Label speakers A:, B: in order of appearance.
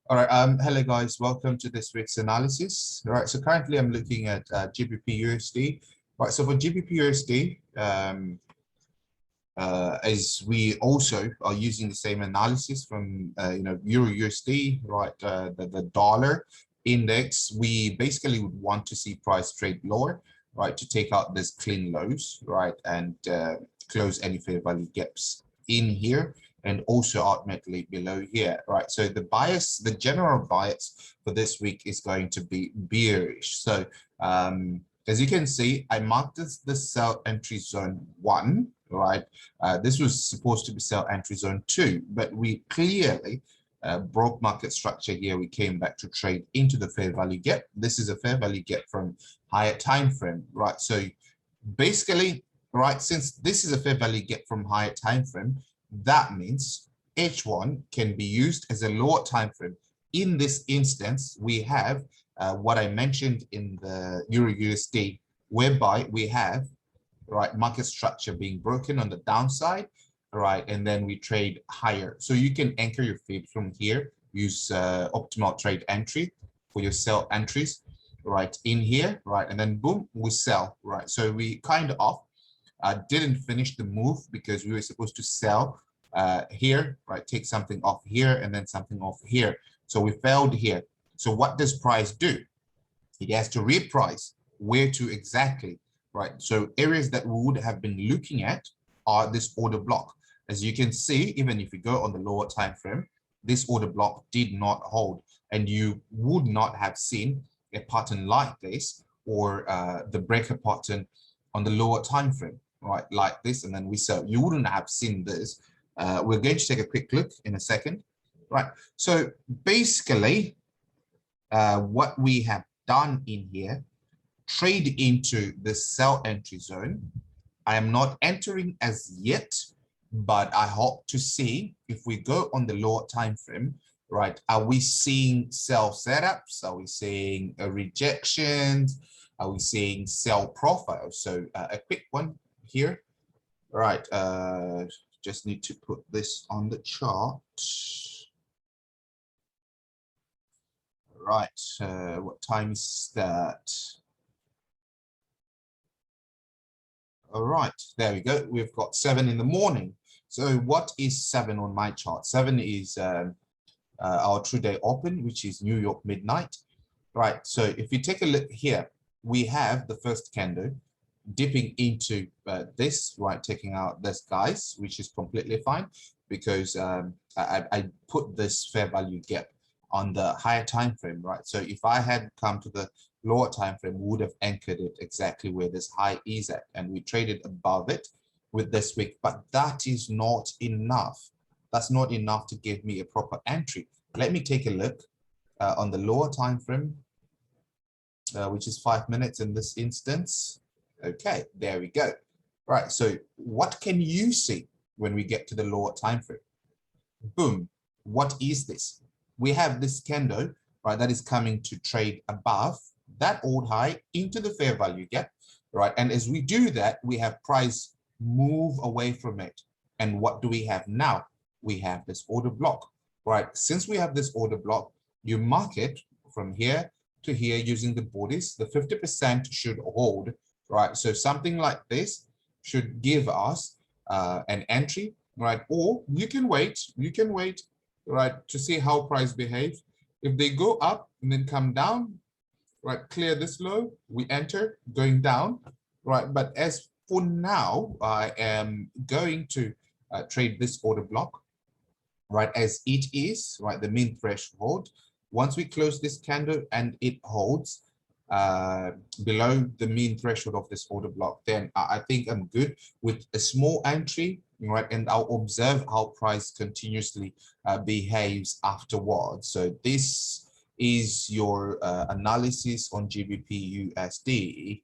A: All right. Hello guys. Welcome to this week's analysis. All right. So currently I'm looking at GBPUSD. Right. So for GBPUSD, as we also are using the same analysis from Euro USD, right? The dollar index. We basically would want to see price trade lower, right? To take out this clean lows, right, and close any fair value gaps in here, and also ultimately below here, right? So the bias, the general bias for this week is going to be bearish. So as you can see, I marked the sell entry zone 1, right? This was supposed to be sell entry zone 2, but we clearly broke market structure here. We came back to trade into the fair value gap. This is a fair value gap from higher time frame, right? So basically, right, since this is a fair value gap from higher time frame, that means H1 can be used as a lower time frame. In this instance, we have what I mentioned in the Euro USD, whereby we have, right, market structure being broken on the downside, right, and then we trade higher. So you can anchor your feed from here, use optimal trade entry for your sell entries, right, in here, right, and then boom, we sell, right. So we kind of didn't finish the move because we were supposed to sell here, right, take something off here and then something off here. So we failed here. So what does price do? It has to reprice. Where to exactly, right? So areas that we would have been looking at are this order block. As you can see, even if you go on the lower time frame, this order block did not hold, and you would not have seen a pattern like this, or the breaker pattern on the lower time frame, right, like this, and then we sell. You wouldn't have seen this. We're going to take a quick look in a second, right? So basically, what we have done in here, trade into the sell entry zone. I am not entering as yet, but I hope to see if we go on the lower time frame, right? Are we seeing sell setups? Are we seeing rejections? Are we seeing sell profiles? So a quick one here, right? Just need to put this on the chart. Right, what time is that? All right, there we go. We've got 7 in the morning. So what is 7 on my chart? 7 is our true day open, which is New York midnight. Right, so if you take a look here, we have the first candle dipping into this, right, taking out this guys, which is completely fine because I put this fair value gap on the higher time frame, right? So if I had come to the lower time frame, we would have anchored it exactly where this high is at, and we traded above it with this wick, but that is not enough. That's not enough to give me a proper entry. Let me take a look on the lower time frame, which is 5 minutes in this instance. Okay, there we go. Right, so what can you see when we get to the lower time frame? Boom, what is this? We have this candle, right, that is coming to trade above that old high into the fair value gap, right? And as we do that, we have price move away from it. And what do we have now? We have this order block, right? Since we have this order block, you mark it from here to here using the bodies. The 50% should hold, right? So something like this should give us an entry, right? Or you can wait, right, to see how price behaves. If they go up and then come down, right, clear this low, we enter, going down, right? But as for now, I am going to trade this order block, right, as it is, right, the mean threshold. Once we close this candle and it holds below the mean threshold of this order block, then I think I'm good with a small entry, right? And I'll observe how price continuously behaves afterwards. So this is your analysis on GBP USD.